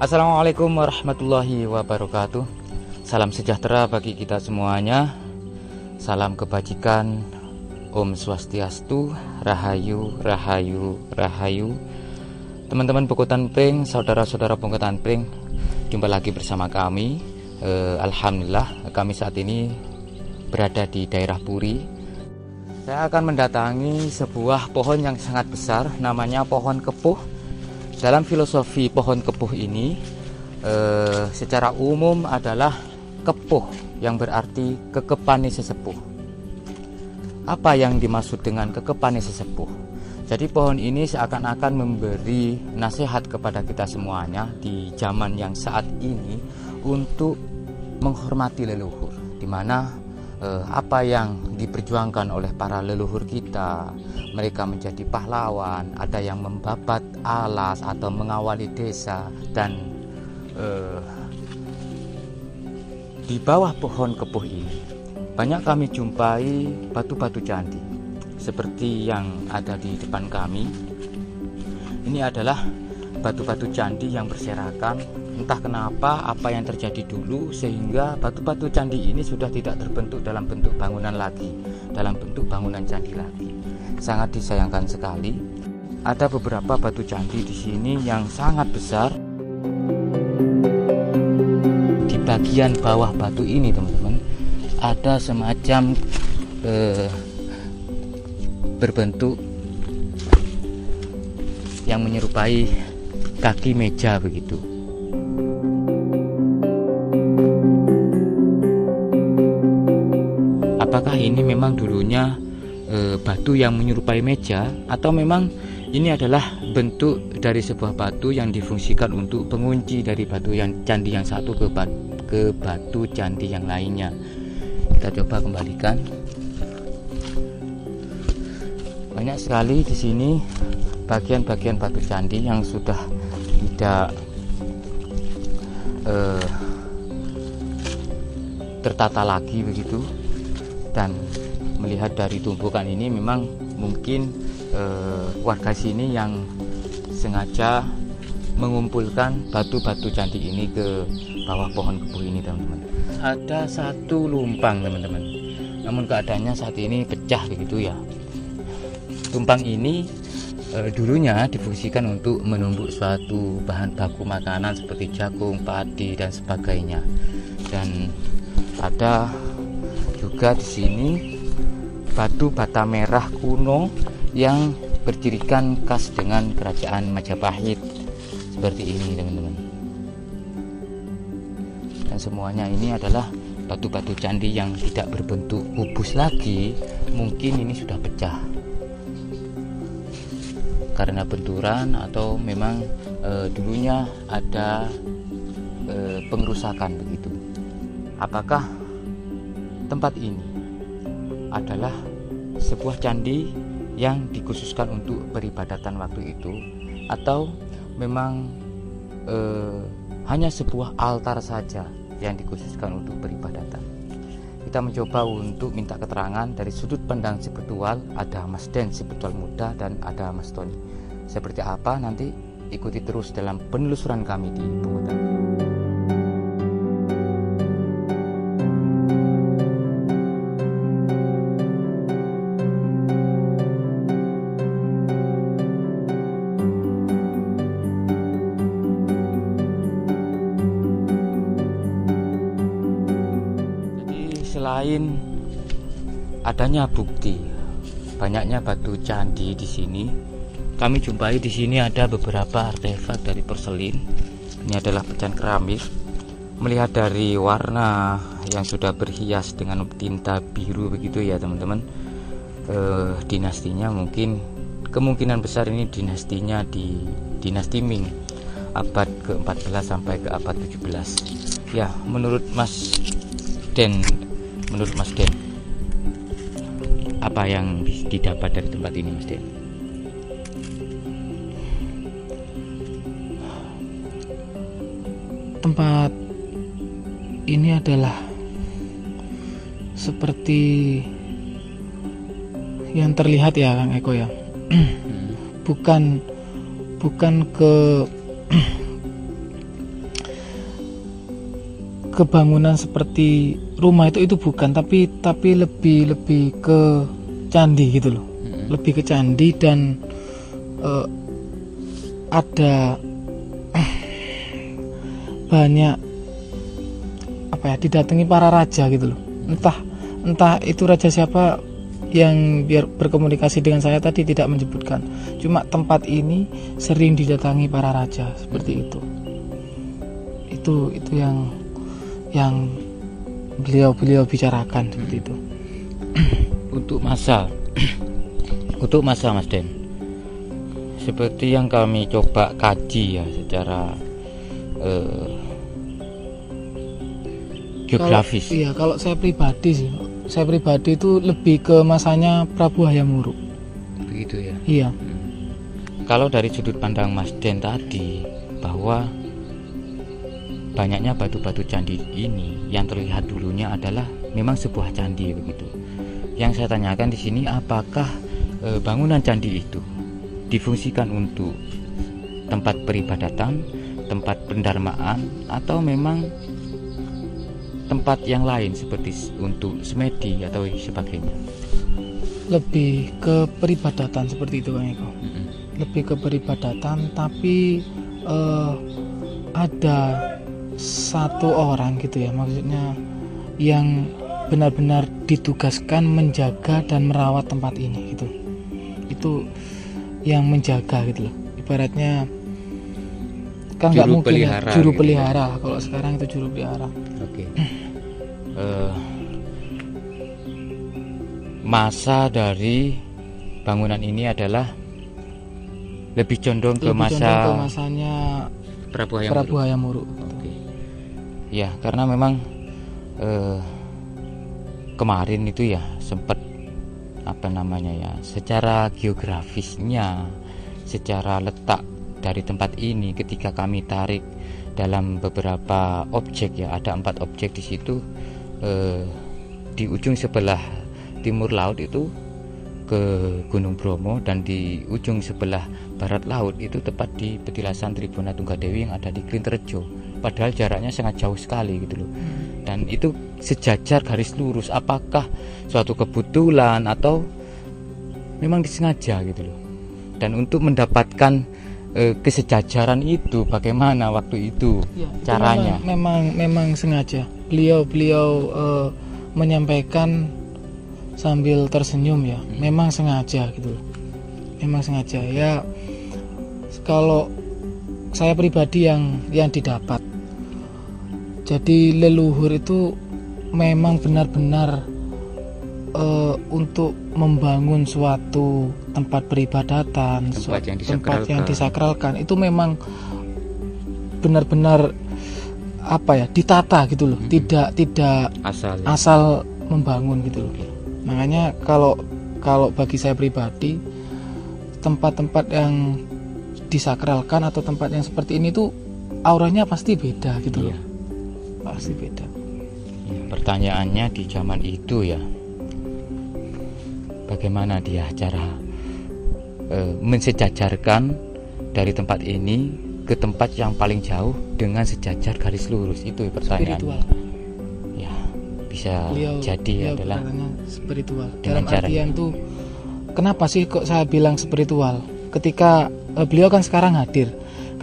Assalamualaikum warahmatullahi wabarakatuh. Salam sejahtera bagi kita semuanya. Salam kebajikan. Om Swastiastu, Rahayu, Rahayu, Rahayu. Teman-teman Pungkutan Pring, saudara-saudara Pungkutan Pring, jumpa lagi bersama kami. Alhamdulillah, kami saat ini berada di daerah Puri. Saya akan mendatangi sebuah pohon yang sangat besar, namanya pohon kepuh. Dalam filosofi pohon kepuh ini secara umum adalah kepuh, yang berarti kekepane sesepuh. Apa yang dimaksud dengan kekepane sesepuh? Jadi pohon ini seakan-akan memberi nasihat kepada kita semuanya di zaman yang saat ini untuk menghormati leluhur, di mana apa yang diperjuangkan oleh para leluhur kita, mereka menjadi pahlawan, ada yang membabat alas atau mengawali desa, dan di bawah pohon kepuh ini banyak kami jumpai batu-batu candi seperti yang ada di depan kami. Ini adalah batu-batu candi yang berserakan. Entah kenapa, apa yang terjadi dulu sehingga batu-batu candi ini sudah tidak terbentuk dalam bentuk bangunan lagi, dalam bentuk bangunan candi lagi. Sangat disayangkan sekali. Ada beberapa batu candi di sini yang sangat besar. Di bagian bawah batu ini, teman-teman, ada semacam berbentuk yang menyerupai kaki meja begitu. Apakah ini memang dulunya batu yang menyerupai meja, atau memang ini adalah bentuk dari sebuah batu yang difungsikan untuk pengunci dari batu yang candi yang satu ke batu candi yang lainnya? Kita coba kembalikan. Banyak sekali di sini bagian-bagian batu candi yang sudah tidak tertata lagi begitu. Dan melihat dari tumpukan ini, memang mungkin warga sini yang sengaja mengumpulkan batu-batu candi ini ke bawah pohon kepuh ini, teman-teman. Ada satu lumpang, teman-teman, namun keadaannya saat ini pecah begitu ya. Tumpang ini dulunya difungsikan untuk menumbuk suatu bahan baku makanan seperti jagung, padi, dan sebagainya. Dan ada juga di sini batu bata merah kuno yang bercirikan khas dengan kerajaan Majapahit seperti ini, teman-teman. Dan semuanya ini adalah batu-batu candi yang tidak berbentuk kubus lagi. Mungkin ini sudah pecah karena benturan, atau memang dulunya ada pengerusakan begitu. Apakah tempat ini adalah sebuah candi yang dikhususkan untuk peribadatan waktu itu, atau memang hanya sebuah altar saja yang dikhususkan untuk peribadatan? Kita mencoba untuk minta keterangan dari sudut pandang spiritual. Ada Mas Den, spiritual muda, dan ada Mas Tony. Seperti apa nanti ikuti terus dalam penelusuran kami di Pungkutan. Selain adanya bukti banyaknya batu candi di sini, kami jumpai di sini ada beberapa artefak dari porselin. Ini adalah pecahan keramik. Melihat dari warna yang sudah berhias dengan tinta biru begitu ya, teman-teman, dinastinya mungkin kemungkinan besar ini dinastinya di dinasti Ming, abad ke-14 sampai ke abad 17. Ya, menurut Mas Den, apa yang didapat dari tempat ini, Mas Den? Tempat ini adalah seperti yang terlihat ya, Kang Eko ya. bukan ke kebangunan seperti rumah itu bukan, tapi lebih ke candi gitu loh. Lebih ke candi dan ada banyak didatangi para raja gitu loh. Entah itu raja siapa yang biar berkomunikasi dengan saya tadi tidak menyebutkan. Cuma tempat ini sering didatangi para raja seperti itu. Itu yang beliau bicarakan seperti itu. Untuk masa Mas Den, seperti yang kami coba kaji ya secara geografis. Kalau saya pribadi itu lebih ke masanya Prabu Hayam Wuruk. Begitu ya. Iya. Kalau dari sudut pandang Mas Den tadi, bahwa banyaknya batu-batu candi ini yang terlihat dulunya adalah memang sebuah candi begitu. Yang saya tanyakan di sini, apakah bangunan candi itu difungsikan untuk tempat peribadatan, tempat pendarmaan, atau memang tempat yang lain seperti untuk semedi atau sebagainya? Lebih ke peribadatan seperti itu, Kang Eko. Lebih ke peribadatan, tapi ada satu orang gitu ya, maksudnya yang benar-benar ditugaskan menjaga dan merawat tempat ini gitu. Itu yang menjaga gitu loh. Ibaratnya kan nggak mungkin juru pelihara. Kalau sekarang itu juru pelihara. Oke. Masa dari bangunan ini adalah lebih condong ke masanya Prabu Hayam Wuruk. Oke. Ya, karena memang kemarin itu ya sempat secara geografisnya, secara letak dari tempat ini, ketika kami tarik dalam beberapa objek ya, ada 4 objek di situ. Di ujung sebelah timur laut itu ke Gunung Bromo, dan di ujung sebelah barat laut itu tepat di petilasan Tribuna Tunggadewi yang ada di Klinterjo. Padahal jaraknya sangat jauh sekali gitu loh. Dan itu sejajar garis lurus. Apakah suatu kebetulan atau memang disengaja gitu loh? Dan untuk mendapatkan kesejajaran itu bagaimana waktu itu ya, caranya? Memang sengaja. Beliau menyampaikan sambil tersenyum ya. Memang sengaja gitu loh. Memang sengaja ya. Kalau saya pribadi yang didapat, jadi leluhur itu memang benar-benar untuk membangun suatu tempat peribadatan, tempat yang disakralkan itu memang benar-benar ditata gitu loh. Tidak asal membangun gitu loh. Makanya kalau bagi saya pribadi, tempat-tempat yang disakralkan atau tempat yang seperti ini tuh auranya pasti beda gitu loh. Pasti beda. Ya, pertanyaannya di zaman itu ya, bagaimana dia cara mensejajarkan dari tempat ini ke tempat yang paling jauh dengan sejajar garis lurus? Itu pertanyaannya. Spiritual. Ya, bisa jadi adalah spiritual. Dalam artian tuh, kenapa sih kok saya bilang spiritual? Ketika beliau kan sekarang hadir,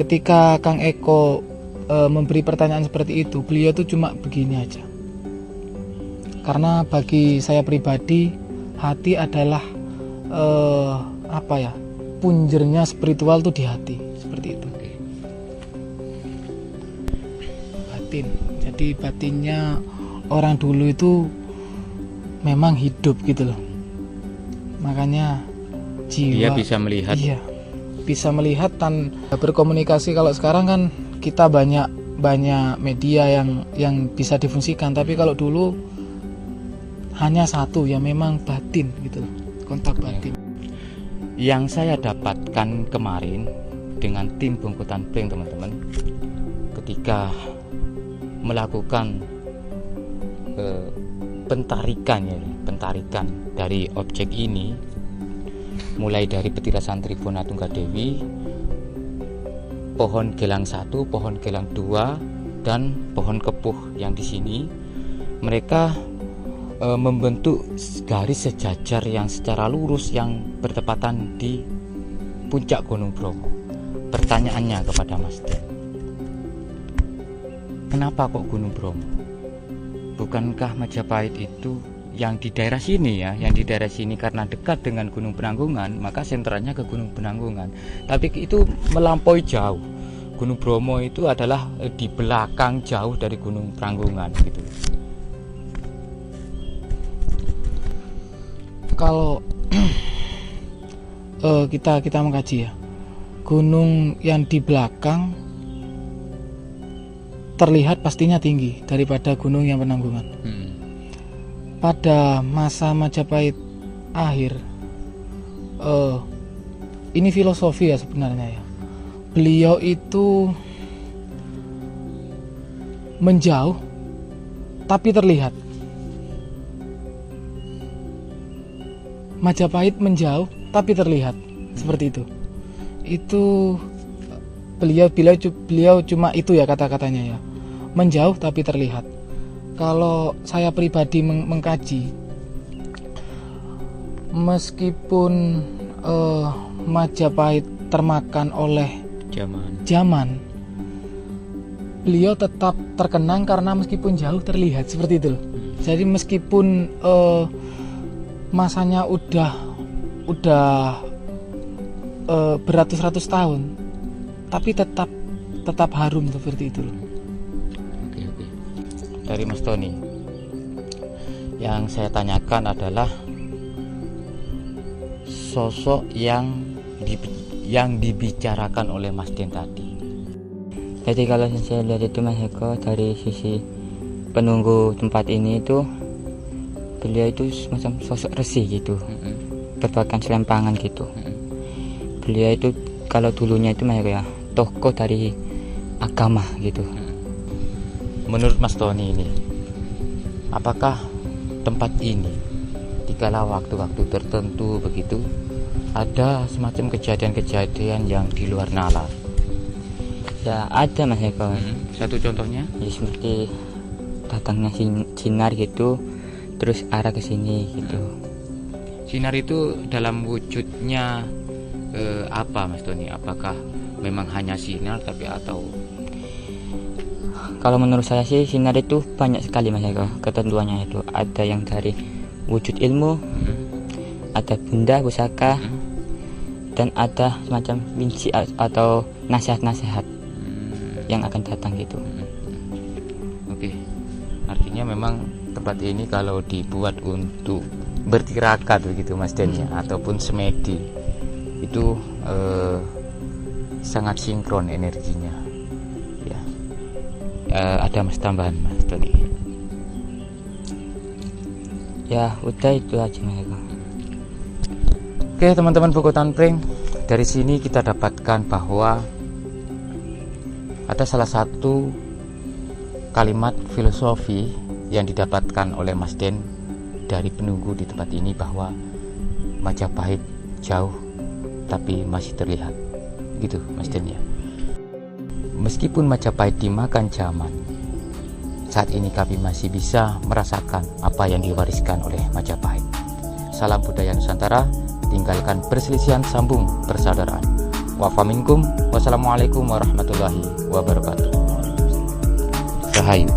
ketika Kang Eko memberi pertanyaan seperti itu, beliau tuh cuma begini aja. Karena bagi saya pribadi, hati adalah punjernya spiritual tuh di hati, seperti itu. Batin. Jadi batinnya orang dulu itu memang hidup gitu loh. Makanya jiwa, dia bisa melihat. Iya, bisa melihat dan berkomunikasi. Kalau sekarang kan kita banyak media yang bisa difungsikan, tapi kalau dulu hanya satu ya, memang batin gitu loh, kontak batin. Yang saya dapatkan kemarin dengan tim Bungkutan Pring teman-teman, ketika melakukan pentarikan dari objek ini, mulai dari petilasan Tribuna Tunggadewi, pohon gelang 1, pohon gelang 2, dan pohon kepuh yang di sini mereka membentuk garis sejajar yang secara lurus yang bertepatan di puncak Gunung Bromo. Pertanyaannya kepada Mas Den, kenapa kok Gunung Bromo? Bukankah Majapahit itu yang di daerah sini ya, yang di daerah sini karena dekat dengan Gunung Penanggungan, maka sentralnya ke Gunung Penanggungan. Tapi itu melampaui jauh. Gunung Bromo itu adalah di belakang jauh dari Gunung Penanggungan gitu. Kalau kita mengkaji ya, gunung yang di belakang terlihat pastinya tinggi daripada gunung yang Penanggungan. Pada masa Majapahit akhir, ini filosofi ya sebenarnya ya. Beliau itu menjauh tapi terlihat. Majapahit menjauh tapi terlihat, seperti itu. Itu beliau cuma itu ya kata-katanya ya. Menjauh tapi terlihat. Kalau saya pribadi mengkaji, meskipun Majapahit termakan oleh zaman, beliau tetap terkenang karena meskipun jauh terlihat, seperti itu loh. Jadi meskipun masanya udah beratus-ratus tahun, tapi tetap harum seperti itu loh. Dari Mas Tony, yang saya tanyakan adalah sosok yang dibicarakan oleh Mas Den tadi. Jadi kalau saya lihat itu Mas Eko, dari sisi penunggu tempat ini itu beliau itu semacam sosok resi gitu, berpakaian selempangan gitu. Beliau itu kalau dulunya itu Mas Eko ya, tokoh dari agama gitu. Menurut Mas Tony ini, apakah tempat ini dikala waktu-waktu tertentu begitu ada semacam kejadian-kejadian yang di luar nalar? Ya ada Mas Eko. Satu contohnya? Ya seperti datangnya sinar gitu, terus arah ke sini gitu. Sinar itu dalam wujudnya apa Mas Tony? Apakah memang hanya sinar tapi atau? Kalau menurut saya sih sinar itu banyak sekali Mas Eko ketentuannya itu. Ada yang dari wujud ilmu, ada benda pusaka, dan ada semacam mimpi atau nasihat-nasihat yang akan datang gitu. Oke, artinya memang tempat ini kalau dibuat untuk bertirakat begitu Mas Den ya, ataupun semedi, itu sangat sinkron energinya. Ada Mas tambahan Mas Tony? Ya udah itu aja Mas Eko. Oke teman-teman Buku Tanpring, dari sini kita dapatkan bahwa ada salah satu kalimat filosofi yang didapatkan oleh Mas Den dari penunggu di tempat ini, bahwa Majapahit jauh tapi masih terlihat, gitu Mas Den ya. Meskipun Majapahit dimakan zaman, saat ini kami masih bisa merasakan apa yang diwariskan oleh Majapahit. Salam budaya Nusantara, tinggalkan perselisihan, sambung persaudaraan. Wafaminkum, wassalamualaikum warahmatullahi wabarakatuh. Rahayu.